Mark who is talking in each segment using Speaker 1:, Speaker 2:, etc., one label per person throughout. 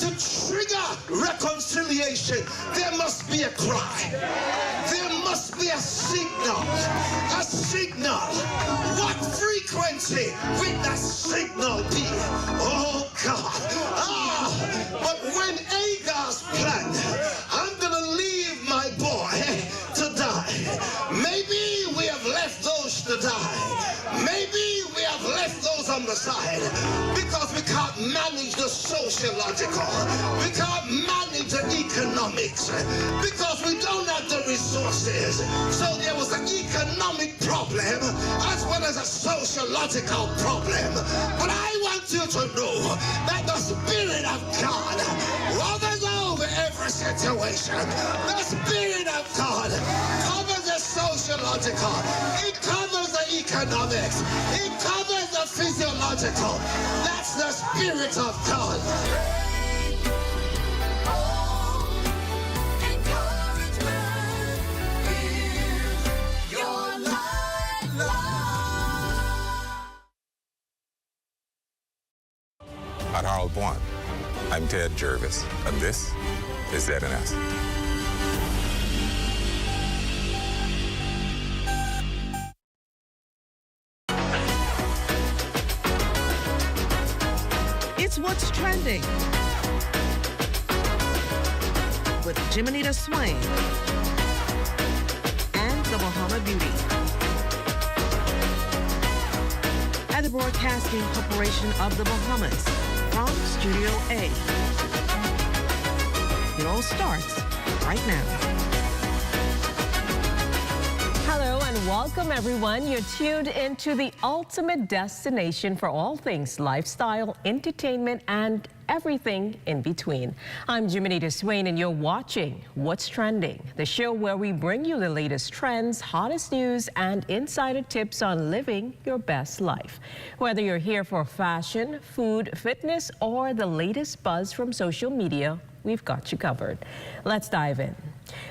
Speaker 1: to trigger reconciliation, there must be a cry. There must be a signal. A signal. What frequency will that signal be? Oh God. But when Agag's planned, I'm gonna leave my boy to die. Maybe we have left those to die. Maybe we have left those on the side because we can't manage the sociological. We can't manage the economics because we don't have the resources. So there was an economic problem as well as a sociological problem. But I want you to know that the Spirit of God hovers over every situation. The Spirit of God covers the sociological. It covers the economics. It covers the physiological. That's the Spirit of God.
Speaker 2: At Harold One, I'm Ted Jervis, and this is ZNS.
Speaker 3: It's What's Trending with Jimenita Swain and the Bahama Beauty at the Broadcasting Corporation of the Bahamas from Studio A. It all starts right now.
Speaker 4: Hello and welcome everyone. You're tuned into the ultimate destination for all things lifestyle, entertainment, and everything in between. I'm Jimenita Swain and you're watching What's Trending, the show where we bring you the latest trends, hottest news, and insider tips on living your best life. Whether you're here for fashion, food, fitness, or the latest buzz from social media, we've got you covered. Let's dive in.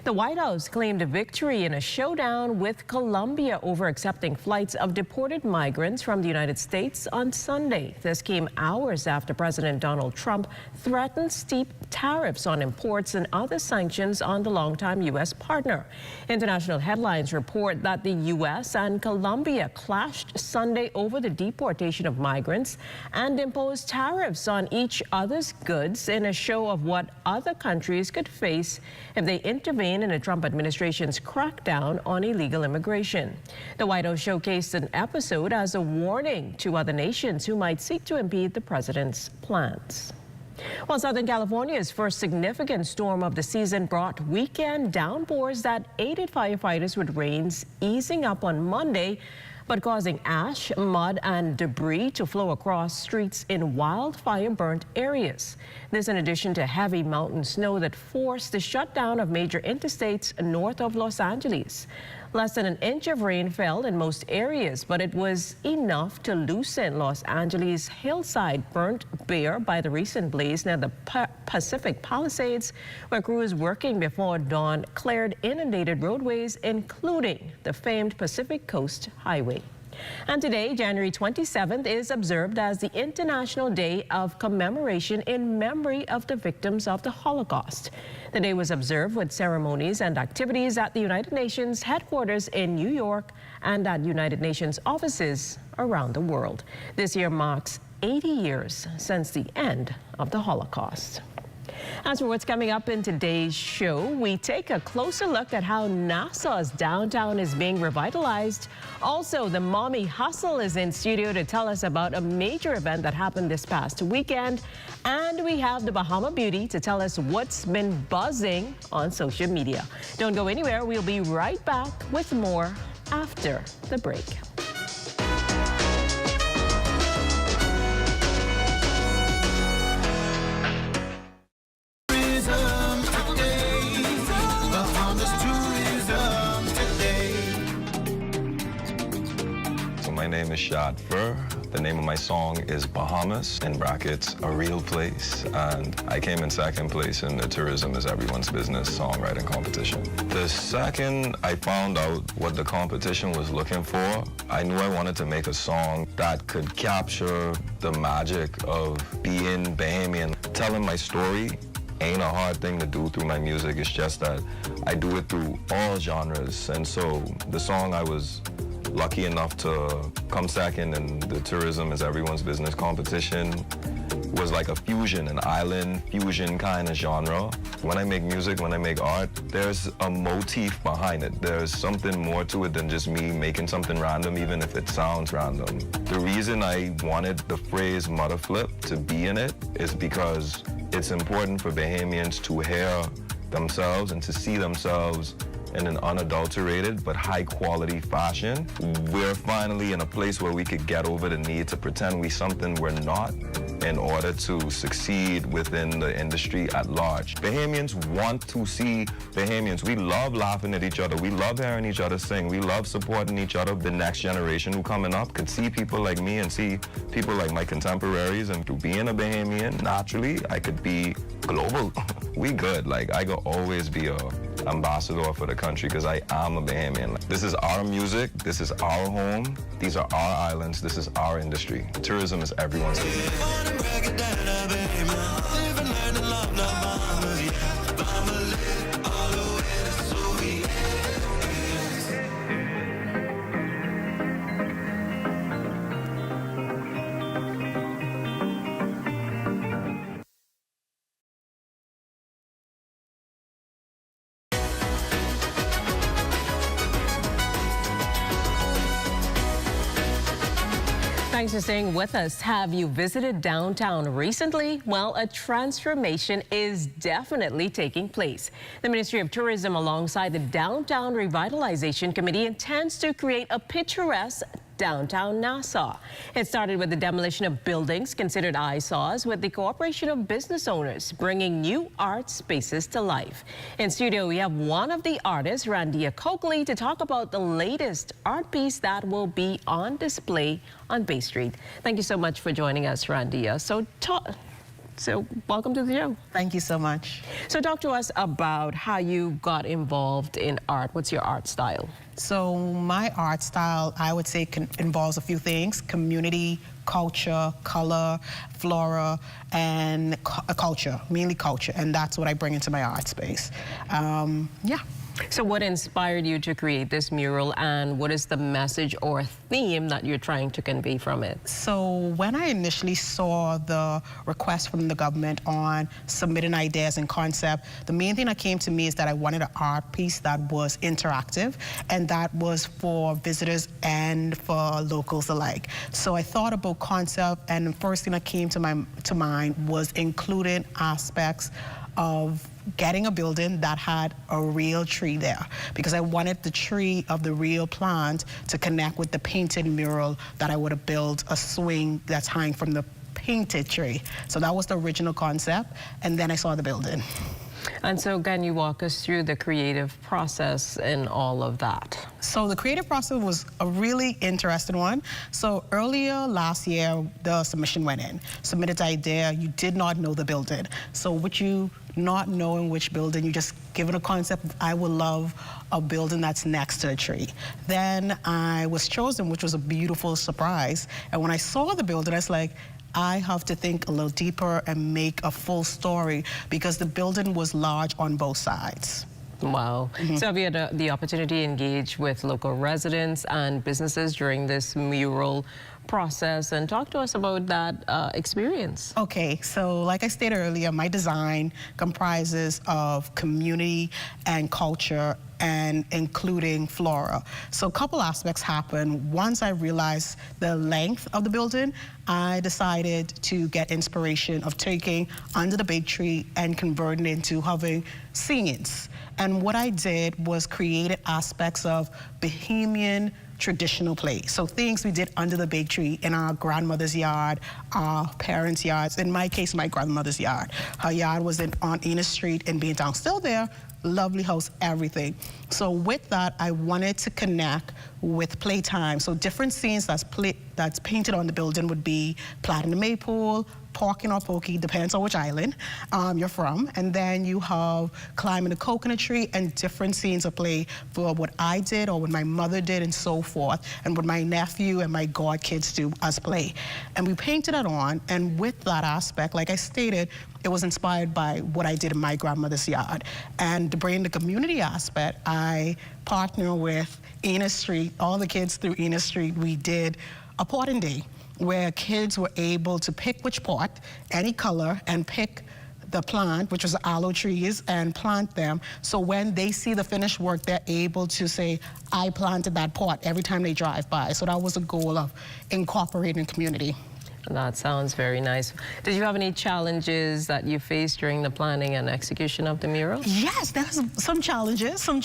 Speaker 4: The White House claimed a victory in a showdown with Colombia over accepting flights of deported migrants from the United States on Sunday. This came hours after President Donald Trump threatened steep tariffs on imports and other sanctions on the longtime U.S. partner. International headlines report that the U.S. and Colombia clashed Sunday over the deportation of migrants and imposed tariffs on each other's goods in a show of what other countries could face if they intervene in the Trump administration's crackdown on illegal immigration. The White House showcased an episode as a warning to other nations who might seek to impede the president's plans. Well, Southern California's first significant storm of the season brought weekend downpours that aided firefighters with rains easing up on Monday, but causing ash, mud, and debris to flow across streets in wildfire-burnt areas. This in addition to heavy mountain snow that forced the shutdown of major interstates north of Los Angeles. Less than an inch of rain fell in most areas, but it was enough to loosen Los Angeles' hillside burnt bare by the recent blaze near the Pacific Palisades, where crews working before dawn cleared inundated roadways, including the famed Pacific Coast Highway. And today, January 27th, is observed as the International Day of Commemoration in memory of the victims of the Holocaust. The day was observed with ceremonies and activities at the United Nations headquarters in New York and at United Nations offices around the world. This year marks 80 years since the end of the Holocaust. As for what's coming up in today's show, we take a closer look at how Nassau's downtown is being revitalized. Also, the Mommy Hustle is in studio to tell us about a major event that happened this past weekend. And we have the Bahama Beauty to tell us what's been buzzing on social media. Don't go anywhere. We'll be right back with more after the break.
Speaker 5: My name is Shad Fur. The name of my song is Bahamas, in brackets, a real place. And I came in second place in the Tourism is Everyone's Business songwriting competition. The second I found out what the competition was looking for, I knew I wanted to make a song that could capture the magic of being Bahamian. Telling my story ain't a hard thing to do through my music. It's just that I do it through all genres. And so the song I was lucky enough to come second in the Tourism is Everyone's Business competition was like a fusion, an island fusion kind of genre. When I make music, when I make art, there's a motif behind it. There's something more to it than just me making something random, even if it sounds random. The reason I wanted the phrase mother flip to be in it is because it's important for Bahamians to hear themselves and to see themselves in an unadulterated but high quality fashion. We're finally in a place where we could get over the need to pretend we're something we're not in order to succeed within the industry at large. Bahamians want to see Bahamians. We love laughing at each other. We love hearing each other sing. We love supporting each other. The next generation who coming up could see people like me and see people like my contemporaries, and through being a Bahamian, naturally, I could be global. We good. Like, I could always be a ambassador for the country because I am a Bahamian. This is our music. This is our home. These are our islands. This is our industry. Tourism is everyone's business.
Speaker 4: Thanks for staying with us. Have you visited downtown recently? Well, a transformation is definitely taking place. The Ministry of Tourism, alongside the Downtown Revitalization Committee, intends to create a picturesque downtown Nassau. It started with the demolition of buildings considered eyesores with the cooperation of business owners, bringing new art spaces to life. In studio, we have one of the artists, Randia Coakley, to talk about the latest art piece that will be on display on Bay Street. Thank you so much for joining us, Randia. So welcome to the show.
Speaker 6: Thank you so much.
Speaker 4: So talk to us about how you got involved in art. What's your art style?
Speaker 6: So my art style, I would say, involves a few things: community, culture, color, flora, and culture, mainly culture. And that's what I bring into my art space. Yeah.
Speaker 4: So what inspired you to create this mural, and what is the message or theme that you're trying to convey from it?
Speaker 6: So when I initially saw the request from the government on submitting ideas and concept, the main thing that came to me is that I wanted an art piece that was interactive, and that was for visitors and for locals alike. So I thought about concept, and the first thing that came to mind was including aspects of getting a building that had a real tree there, because I wanted the tree of the real plant to connect with the painted mural that I would have built, a swing that's hanging from the painted tree. So that was the original concept, and then I saw the building.
Speaker 4: And so can you walk us through the creative process and all of that?
Speaker 6: So the creative process was a really interesting one. So earlier last year, the submission went in. Submitted the idea, you did not know the building. So with you not knowing which building, you just given a concept, I would love a building that's next to a tree. Then I was chosen, which was a beautiful surprise. And when I saw the building, I was like, I have to think a little deeper and make a full story, because the building was large on both sides.
Speaker 4: Wow. So have you had the opportunity to engage with local residents and businesses during this mural process, and talk to us about that experience?
Speaker 6: Okay, so like I stated earlier, my design comprises of community and culture, and including flora. So a couple aspects happened. Once I realized the length of the building, I decided to get inspiration of taking under the big tree and converting it into having scenes. And what I did was created aspects of Bahamian traditional play. So things we did under the big tree in our grandmother's yard, our parents' yards. In my case, my grandmother's yard. Her yard was on Enos Street in Beantown. Still there, lovely house, everything. So with that, I wanted to connect with playtime. So different scenes that's painted on the building would be Platinum Maypole, Porking or Pokey, depends on which island you're from. And then you have climbing the coconut tree and different scenes of play for what I did or what my mother did and so forth, and what my nephew and my godkids do as play. And we painted it on, and with that aspect, like I stated, it was inspired by what I did in my grandmother's yard. And to bring the community aspect, I partner with Enos Street, all the kids through Enos Street. We did a potting day where kids were able to pick which pot, any color, and pick the plant, which was aloe trees, and plant them. So when they see the finished work, they're able to say, I planted that pot every time they drive by. So that was a goal of incorporating community.
Speaker 4: That sounds very nice. Did you have any challenges that you faced during the planning and execution of the mural?
Speaker 6: Yes, there's some challenges. Some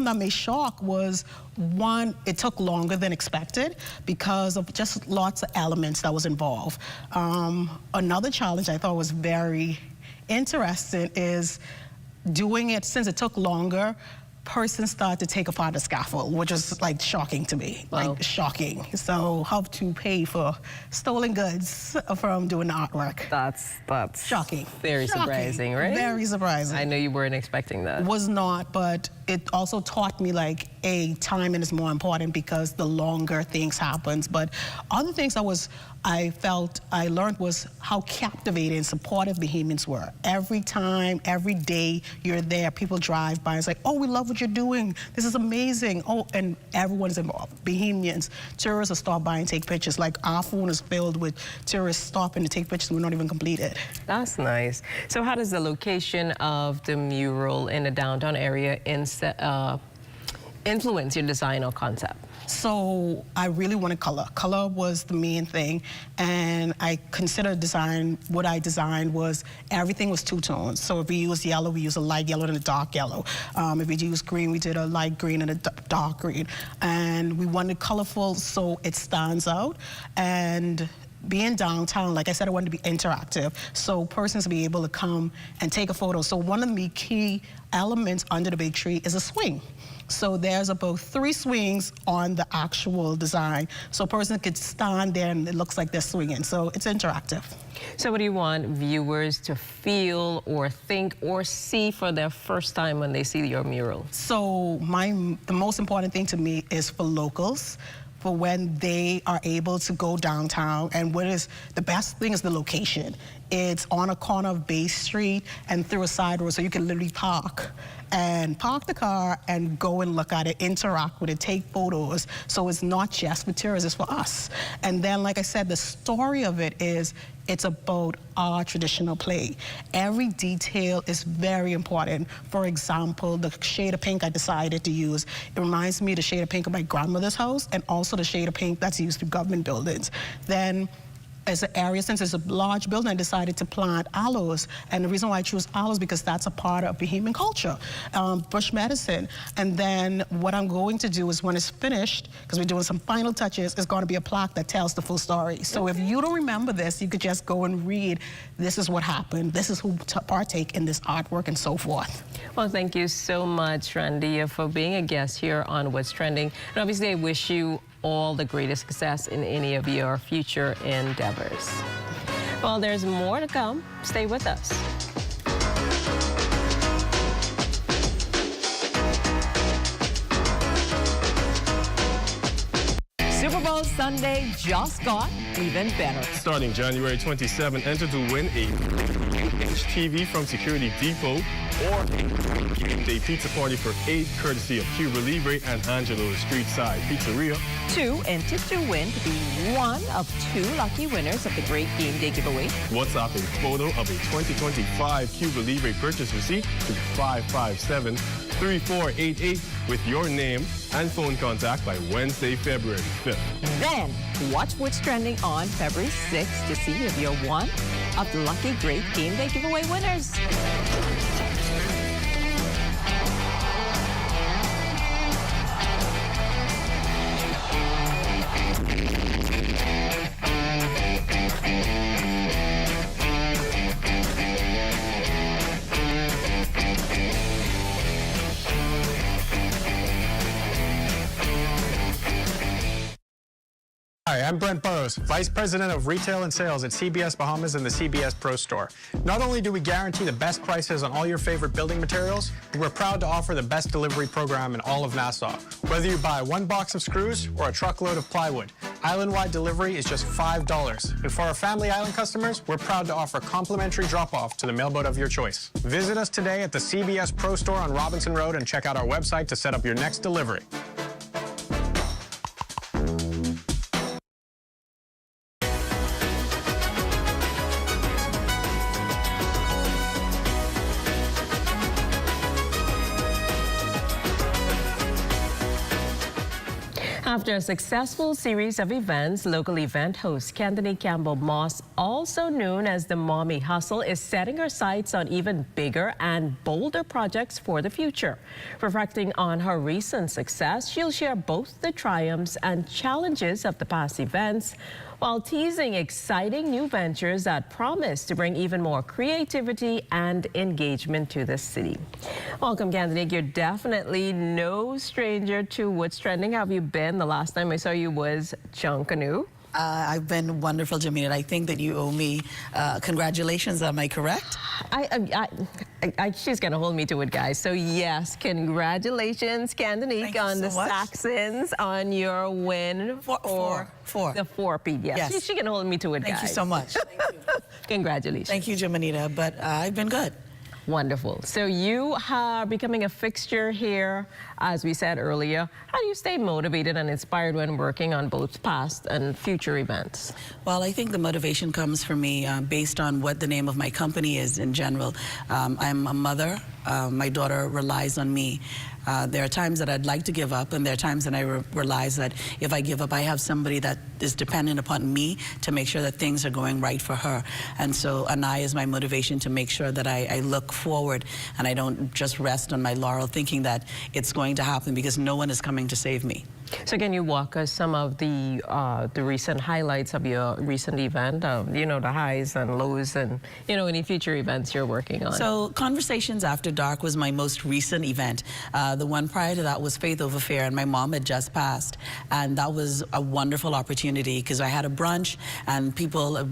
Speaker 6: that may shock was, one, it took longer than expected because of just lots of elements that was involved. Another challenge I thought was very interesting is doing it, since it took longer, persons started to take apart the scaffold, which was like shocking to me.
Speaker 4: Wow.
Speaker 6: Like shocking. So how to pay for stolen goods from doing the artwork.
Speaker 4: That's
Speaker 6: shocking.
Speaker 4: Very surprising, right?
Speaker 6: Very surprising.
Speaker 4: I know you weren't expecting that.
Speaker 6: Was not, but it also taught me like timing is more important because the longer things happens. But other things I felt I learned was how captivating and supportive Bahamians were. Every time, every day you're there, people drive by and say, oh, we love what you're doing. This is amazing. Oh, and everyone's involved. Bahamians, tourists will stop by and take pictures. Like our phone is filled with tourists stopping to take pictures and we're not even completed.
Speaker 4: That's nice. So how does the location of the mural in the downtown area influence your design or concept?
Speaker 6: So I really wanted color. Color was the main thing, and I considered design, what I designed was everything was two tones. So if we used yellow, we used a light yellow and a dark yellow. If we used green, we did a light green and a dark green. And we wanted colorful so it stands out. And being downtown, like I said, I wanted to be interactive, so persons will be able to come and take a photo. So one of the key elements under the big tree is a swing. So there's about 3 swings on the actual design. So a person could stand there and it looks like they're swinging. So it's interactive.
Speaker 4: So what do you want viewers to feel or think or see for their first time when they see your mural?
Speaker 6: So the most important thing to me is for locals, for when they are able to go downtown. And what is the best thing is the location. It's on a corner of Bay Street and through a side road, so you can literally park the car and go and look at it, interact with it, take photos. So it's not just for tourists, it's for us. And then, like I said, the story of it is, it's about our traditional play. Every detail is very important. For example, the shade of pink I decided to use, it reminds me of the shade of pink of my grandmother's house and also the shade of pink that's used in government buildings. Then, as an area, since it's a large building, I decided to plant aloes. And the reason why I choose aloes because that's a part of Bahamian culture, bush medicine. And then what I'm going to do is when it's finished, because we're doing some final touches, it's going to be a plaque that tells the full story. So if you don't remember this, you could just go and read, this is what happened, this is who partake in this artwork and so forth.
Speaker 4: Well, thank you so much, Randia, for being a guest here on What's Trending. And obviously, I wish you all the greatest success in any of your future endeavors. Well, there's more to come. Stay with us. Super Bowl Sunday just got even better.
Speaker 7: Starting January 27, enter to win a TV from Security Depot or a pizza party for 8 courtesy of Cuba Libre and Angelo's Street Side Pizzeria.
Speaker 4: 2, enter to win to be one of 2 lucky winners of the Great Game Day giveaway.
Speaker 7: WhatsApp a photo of a 2025 Cuba Libre purchase receipt to 557-3488 with your name and phone contact by Wednesday, February 5th.
Speaker 4: Then, watch What's Trending on February 6th to see if you're one of the lucky Great Game Day giveaway winners.
Speaker 8: I'm Brent Burrows, Vice President of Retail and Sales at CBS Bahamas and the CBS Pro Store. Not only do we guarantee the best prices on all your favorite building materials, but we're proud to offer the best delivery program in all of Nassau. Whether you buy one box of screws or a truckload of plywood, island-wide delivery is just $5. And for our Family Island customers, we're proud to offer complimentary drop-off to the mailboat of your choice. Visit us today at the CBS Pro Store on Robinson Road and check out our website to set up your next delivery.
Speaker 4: After a successful series of events, local event host Kandani Campbell Moss, also known as the Mommy Hustle, is setting her sights on even bigger and bolder projects for the future. Reflecting on her recent success, she'll share both the triumphs and challenges of the past events, while teasing exciting new ventures that promise to bring even more creativity and engagement to the city. Welcome, Kandani. You're definitely no stranger to what's trending. How have you been? The last time I saw you was Chunkanu.
Speaker 9: I've been wonderful, Jamila. I think that you owe me congratulations. Am I correct?
Speaker 4: She's going to hold me to it, guys. So, yes, congratulations, Kandani, on the Saxons, on your win for the 4P. Yes. She's going to hold me to it, guys.
Speaker 9: Thank you so much. Thank you.
Speaker 4: Congratulations.
Speaker 9: Thank you, Jamanita. But I've been good.
Speaker 4: Wonderful. So you are becoming a fixture here, as we said earlier. How do you stay motivated and inspired when working on both past and future events?
Speaker 9: Well, I think the motivation comes from me based on what the name of my company is in general. I'm a mother. My daughter relies on me. There are times that I'd like to give up, and there are times that I realize that if I give up, I have somebody that is dependent upon me to make sure that things are going right for her. And so Anai is my motivation to make sure that I look forward and I don't just rest on my laurel thinking that it's going to happen, because no one is coming to save me.
Speaker 4: So can you walk us some of the recent highlights of your recent event, you know, the highs and lows and, you know, any future events you're working on?
Speaker 9: So Conversations After Dark was my most recent event. The one prior to that was Faith Over Fear, and my mom had just passed. And that was a wonderful opportunity because I had a brunch and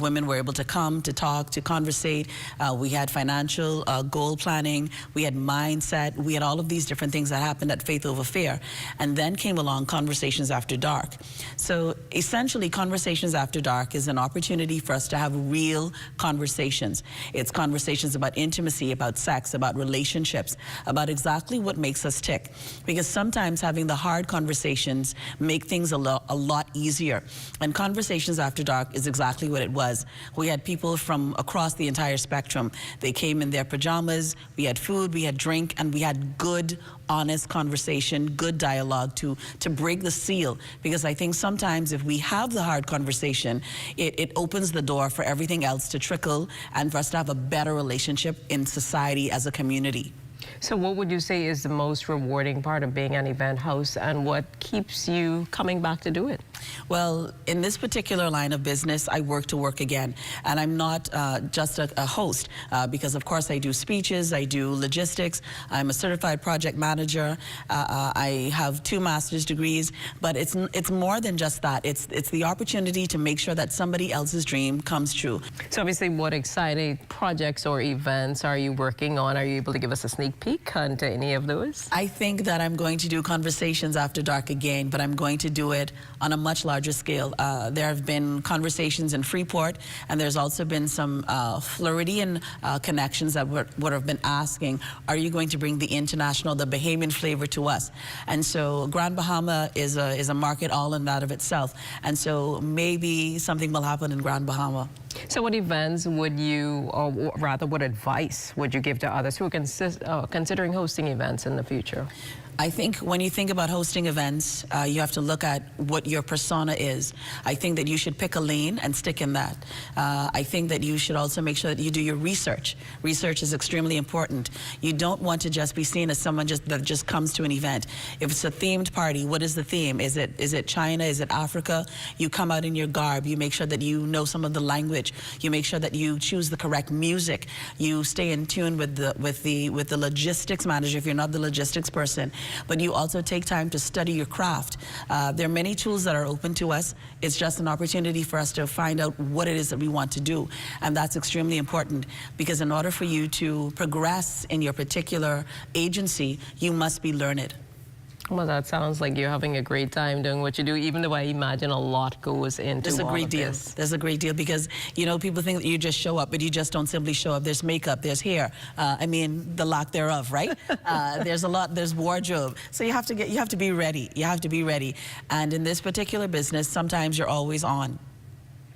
Speaker 9: women were able to come, to talk, to conversate. We had financial goal planning, we had mindset, we had all of these different things that happened at Faith Over Fear. And then came along Conversations After Dark. So essentially, Conversations After Dark is an opportunity for us to have real conversations. It's conversations about intimacy, about sex, about relationships, about exactly what makes us tick. Because sometimes having the hard conversations make things a lot easier. And Conversations After Dark is exactly what it was. We had people from across the entire spectrum. They came in their pajamas, we had food, we had drink, and we had good, honest conversation, good dialogue to break the seal. Because I think sometimes if we have the hard conversation, it opens the door for everything else to trickle and for us to have a better relationship in society as a community.
Speaker 4: So what would you say is the most rewarding part of being an event host, and what keeps you coming back to do it?
Speaker 9: Well, in this particular line of business, I work to work again. And I'm not just a host, because of course I do speeches, I do logistics, I'm a certified project manager, I have 2 master's degrees, but it's more than just that. It's the opportunity to make sure that somebody else's dream comes true.
Speaker 4: So obviously, what exciting projects or events are you working on? Are you able to give us a sneak peek onto any of those?
Speaker 9: I think that I'm going to do Conversations After Dark again, but I'm going to do it on a much larger scale. There have been conversations in Freeport, and there's also been some Floridian connections that would have been asking, are you going to bring the international, the Bahamian flavor to us? And so Grand Bahama is a market all in that of itself. And so maybe something will happen in Grand Bahama.
Speaker 4: So what events would you, or rather what advice would you give to others who are considering hosting events in the future?
Speaker 9: I think when you think about hosting events, you have to look at what your persona is. I think that you should pick a lane and stick in that. I think that you should also make sure that you do your research. Research is extremely important. You don't want to just be seen as someone that just comes to an event. If it's a themed party, what is the theme? Is it China? Is it Africa? You come out in your garb. You make sure that you know some of the language. You make sure that you choose the correct music. You stay in tune with the logistics manager if you're not the logistics person. but you also take time to study your craft. There are many tools that are open to us. It's just an opportunity for us to find out what it is that we want to do. And that's extremely important, because in order for you to progress in your particular agency, you must be learned.
Speaker 4: Well, that sounds like you're having a great time doing what you do, even though I imagine a lot goes into
Speaker 9: There's a
Speaker 4: all
Speaker 9: great
Speaker 4: of
Speaker 9: deal.
Speaker 4: this.
Speaker 9: There's a great deal, because, you know, people think that you just show up, but you just don't simply show up. There's makeup, there's hair, I mean, the lack thereof, right? There's a lot, there's wardrobe. So you have to be ready. You have to be ready. And in this particular business, sometimes you're always on.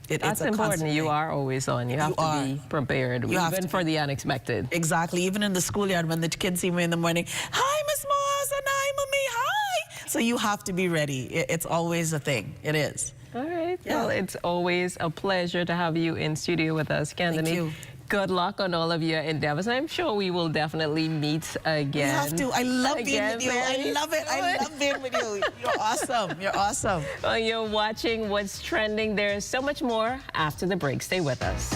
Speaker 4: That's important. You are always on. You have to be prepared, even for the unexpected.
Speaker 9: Exactly. Even in the schoolyard, when the kids see me in the morning, hi, Miss Moss, and hi, Mommy, hi. So you have to be ready. It's always a thing. It is.
Speaker 4: All right.
Speaker 9: Yeah.
Speaker 4: Well, it's always a pleasure to have you in studio with us, Candini.
Speaker 9: Thank you.
Speaker 4: Good luck on all of your endeavors. I'm sure we will definitely meet again.
Speaker 9: You have to. I love being with you. I love it. I love being with you. You're awesome. You're awesome.
Speaker 4: Well, you're watching What's Trending. There's so much more after the break. Stay with us.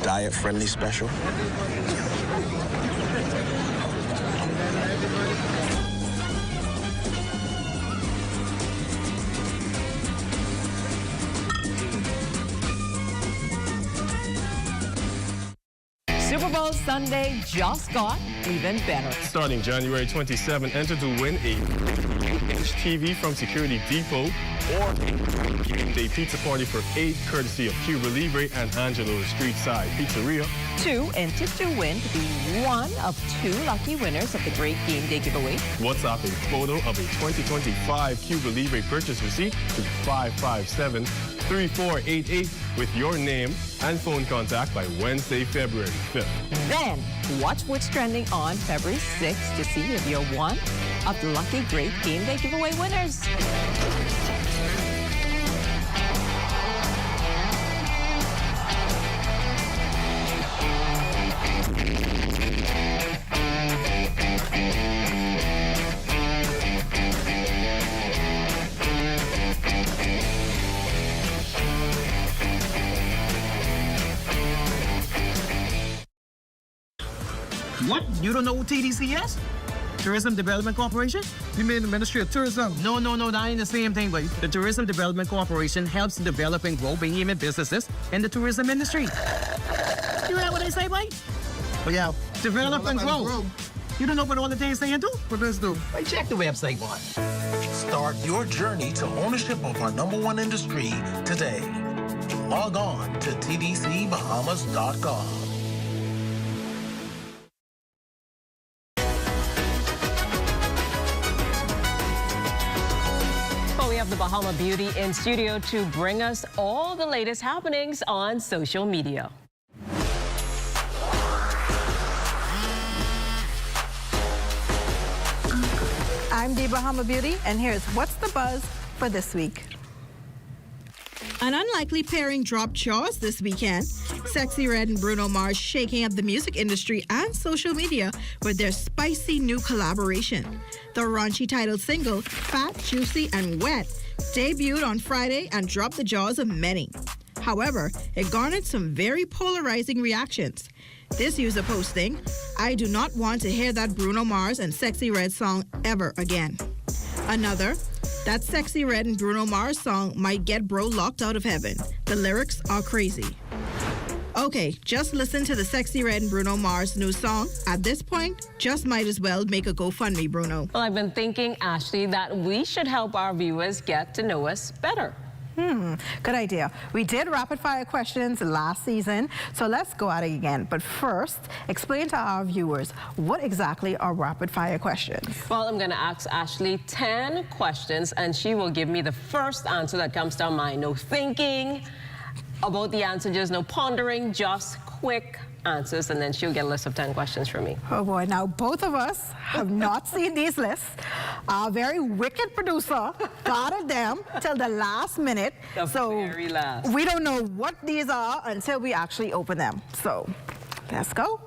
Speaker 10: Diet-friendly special.
Speaker 4: Super Bowl Sunday just got even better.
Speaker 7: Starting January 27, enter to win a 8-inch TV from Security Depot or a game day pizza party for 8 courtesy of Cuba Libre and Angelo's Street Side Pizzeria.
Speaker 4: 2 enter to win to be one of 2 lucky winners of the Great Game Day giveaway.
Speaker 7: WhatsApp a photo of a 2025 Cuba Libre purchase receipt to 557-3488 with your name and phone contact by Wednesday, February 5th.
Speaker 4: Then, watch What's Trending on February 6th to see if you're one of the lucky Great Game Day giveaway winners.
Speaker 11: What? You don't know what TDC is? Tourism Development Corporation?
Speaker 12: You mean the Ministry of Tourism?
Speaker 11: No, that ain't the same thing, but the Tourism Development Corporation helps develop and grow behemoth businesses in the tourism industry. You heard what they say, Mike?
Speaker 12: Oh, yeah.
Speaker 11: Develop and grow. You don't know what all the things they do?
Speaker 12: What does do?
Speaker 11: Hey, check the website, boy.
Speaker 13: Start your journey to ownership of our #1 industry today. Log on to tdcbahamas.com.
Speaker 4: Well, we have the Bahama Beauty in studio to bring us all the latest happenings on social media.
Speaker 14: I'm the Bahama Beauty, and here's What's the Buzz for this week. An unlikely pairing dropped jaws this weekend. Sexy Red and Bruno Mars shaking up the music industry and social media with their spicy new collaboration. The raunchy title single, Fat, Juicy, and Wet, debuted on Friday and dropped the jaws of many. However, it garnered some very polarizing reactions. This user posting, I do not want to hear that Bruno Mars and Sexy Red song ever again. Another, that Sexy Red and Bruno Mars song might get bro locked out of heaven. The lyrics are crazy. Okay, just listen to the Sexy Red and Bruno Mars new song. At this point, just might as well make a GoFundMe, Bruno.
Speaker 4: Well, I've been thinking, Ashley, that we should help our viewers get to know us better.
Speaker 14: Good idea. We did rapid fire questions last season, so let's go at it again. But first, explain to our viewers what exactly are rapid fire questions.
Speaker 4: Well, I'm going to ask Ashley 10 questions, and she will give me the first answer that comes to her mind. No thinking about the answer, just no pondering, just quick answers, and then she'll get a list of 10 questions from me.
Speaker 14: Oh boy, now both of us have not seen these lists. Our very wicked producer guarded them till the last minute.
Speaker 4: The very last.
Speaker 14: We don't know what these are until we actually open them. So let's go.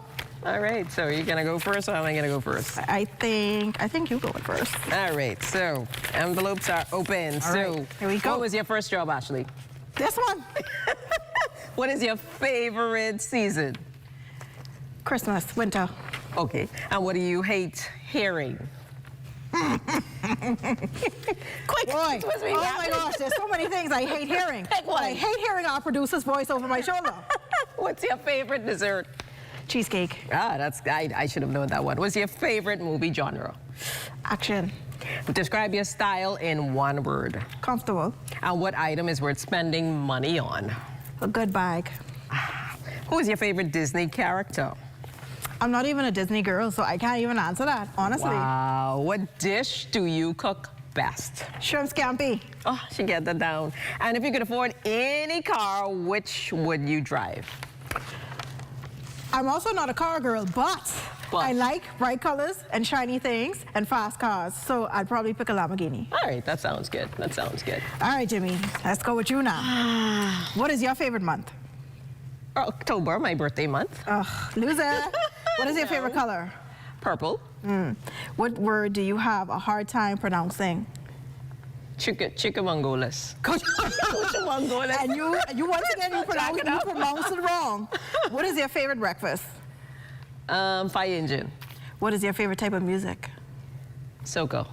Speaker 4: All right, so are you gonna go first or am I gonna go first?
Speaker 14: I think you go first.
Speaker 4: All right, so envelopes are open.
Speaker 14: All
Speaker 4: So
Speaker 14: right, here we go.
Speaker 4: What was your first job, Ashley?
Speaker 14: This one.
Speaker 4: What is your favorite season?
Speaker 14: Christmas, winter.
Speaker 4: Okay, and what do you hate hearing? Quick,
Speaker 14: Boy,
Speaker 4: what's
Speaker 14: oh my gosh, there's so many things I hate hearing.
Speaker 4: Pick one.
Speaker 14: I hate hearing our producer's voice over my shoulder.
Speaker 4: What's your favorite dessert?
Speaker 14: Cheesecake.
Speaker 4: Ah, I should have known that one. What's your favorite movie genre?
Speaker 14: Action.
Speaker 4: Describe your style in one word.
Speaker 14: Comfortable.
Speaker 4: And what item is worth spending money on?
Speaker 14: A good bag.
Speaker 4: Who is your favorite Disney character?
Speaker 14: I'm not even a Disney girl, so I can't even answer that, honestly.
Speaker 4: Wow. What dish do you cook best?
Speaker 14: Shrimp scampi.
Speaker 4: Oh, she got that down. And if you could afford any car, which would you drive?
Speaker 14: I'm also not a car girl, but I like bright colors and shiny things and fast cars, so I'd probably pick a Lamborghini.
Speaker 4: All right, that sounds good. That sounds good.
Speaker 14: All right, Jimmy, let's go with you now. What is your favorite month?
Speaker 4: October, my birthday month.
Speaker 14: Ugh, loser. What is your favorite color?
Speaker 4: Purple.
Speaker 14: What word do you have a hard time pronouncing?
Speaker 4: Chickamangolas.
Speaker 14: And you once again, you pronounce it wrong. What is your favorite breakfast?
Speaker 4: Fire engine.
Speaker 14: What is your favorite type of music?
Speaker 4: Soca.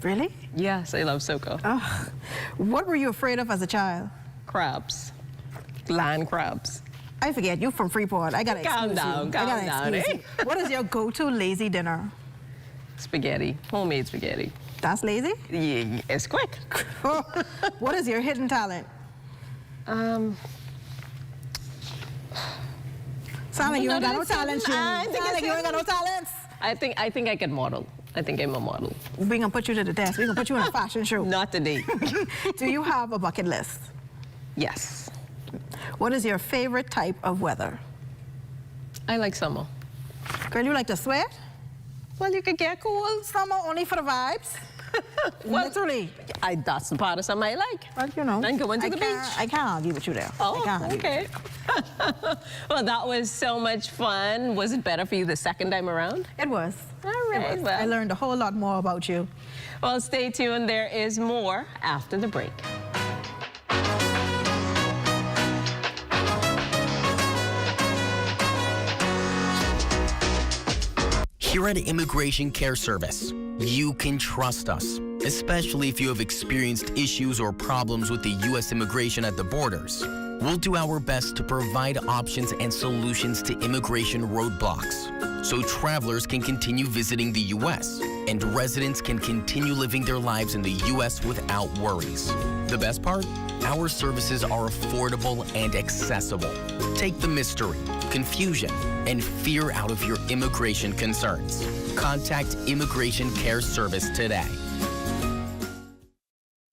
Speaker 14: Really?
Speaker 4: Yes, I love soca.
Speaker 14: Ugh. What were you afraid of as a child?
Speaker 4: Crabs. Land crabs.
Speaker 14: I forget, you from Freeport. I gotta
Speaker 4: Calm
Speaker 14: excuse
Speaker 4: down,
Speaker 14: you.
Speaker 4: calm
Speaker 14: I gotta
Speaker 4: down,
Speaker 14: excuse you. What is your go-to lazy dinner?
Speaker 4: Spaghetti. Homemade spaghetti.
Speaker 14: That's lazy?
Speaker 4: Yeah, it's quick.
Speaker 14: What is your hidden talent?
Speaker 4: Sound
Speaker 14: like you ain't got no talents, Jimmy. Sound like you ain't got no talents.
Speaker 4: I think I can model. I think I'm a model.
Speaker 14: We gonna put you to the test. We gonna put you in a fashion show.
Speaker 4: Not today.
Speaker 14: Do you have a bucket list?
Speaker 4: Yes.
Speaker 14: What is your favorite type of weather?
Speaker 4: I like summer.
Speaker 14: Girl, you like to sweat?
Speaker 4: Well, you could get cool.
Speaker 14: Summer only for the vibes?
Speaker 4: Well,
Speaker 14: literally.
Speaker 4: That's the part of summer I like.
Speaker 14: Well, you know.
Speaker 4: And going to the beach.
Speaker 14: I can't argue with you there.
Speaker 4: Oh, okay. Well, that was so much fun. Was it better for you the second time around?
Speaker 14: It was.
Speaker 4: All right. Well,
Speaker 14: I learned a whole lot more about you.
Speaker 4: Well, stay tuned. There is more after the break.
Speaker 10: Here at Immigration Care Service, you can trust us, especially if you have experienced issues or problems with the U.S. immigration at the borders. We'll do our best to provide options and solutions to immigration roadblocks, so travelers can continue visiting the U.S. and residents can continue living their lives in the U.S. without worries. The best part? Our services are affordable and accessible. Take the mystery, confusion, and fear out of your immigration concerns. Contact Immigration Care Service today.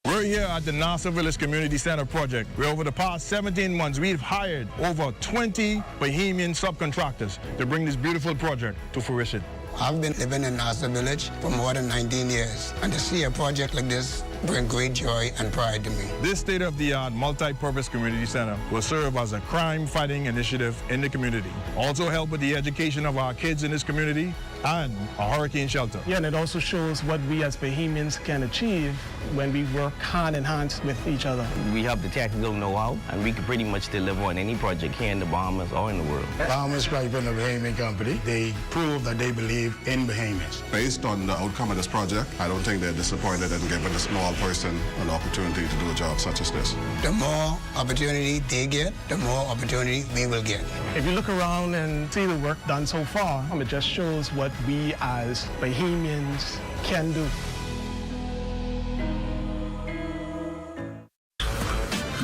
Speaker 15: We're here at the Nassau Village Community Center project, where over the past 17 months, we've hired over 20 Bahamian subcontractors to bring this beautiful project to fruition.
Speaker 16: I've been living in Nassau Village for more than 19 years, and to see a project like this bring great joy and pride to me.
Speaker 15: This state-of-the-art multi-purpose community center will serve as a crime-fighting initiative in the community. Also help with the education of our kids in this community and a hurricane shelter.
Speaker 12: Yeah, and it also shows what we as Bahamians can achieve when we work hand in hand with each other.
Speaker 17: We have the technical know-how, and we can pretty much deliver on any project here in the Bahamas or in the world.
Speaker 18: Bahamas Pipe and the Bahamian Company, they prove that they believe in Bahamians.
Speaker 19: Based on the outcome of this project, I don't think they're disappointed in giving a small person an opportunity to do a job such as this.
Speaker 16: The more opportunity they get, the more opportunity we will get.
Speaker 12: If you look around and see the work done so far, it just shows what we as Bahamians can do.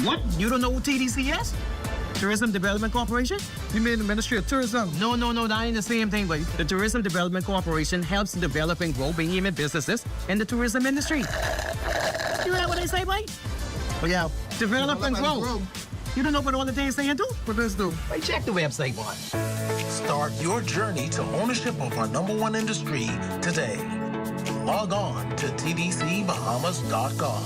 Speaker 11: What? You don't know who TDC is? Tourism Development Corporation?
Speaker 12: You mean the Ministry of Tourism?
Speaker 11: No, that ain't the same thing, but the Tourism Development Corporation helps develop and grow Bahamian businesses in the tourism industry. You hear what I say, boy?
Speaker 12: Oh, yeah.
Speaker 11: Develop and grow. You don't know what all the things they do? What does do?
Speaker 13: Right, check the website, boy. Start your journey to ownership of our #1 industry today. Log on to tdcbahamas.com.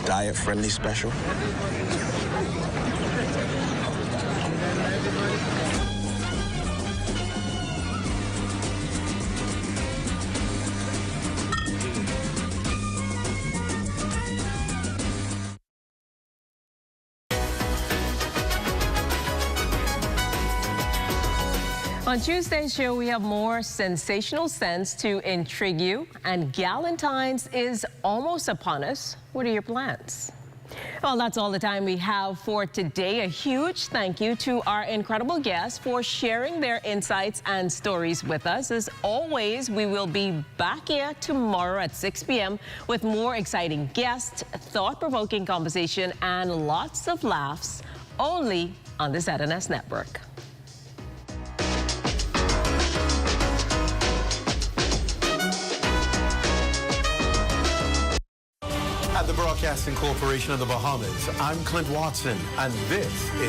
Speaker 20: Diet-friendly special.
Speaker 4: On Tuesday's show, we have more sensational scents to intrigue you, and Galentine's is almost upon us. What are your plans? Well, that's all the time we have for today. A huge thank you to our incredible guests for sharing their insights and stories with us. As always, we will be back here tomorrow at 6 p.m. with more exciting guests, thought-provoking conversation, and lots of laughs, only on the ZNS Network.
Speaker 21: At the Broadcasting Corporation of the Bahamas, I'm Clint Watson, and this is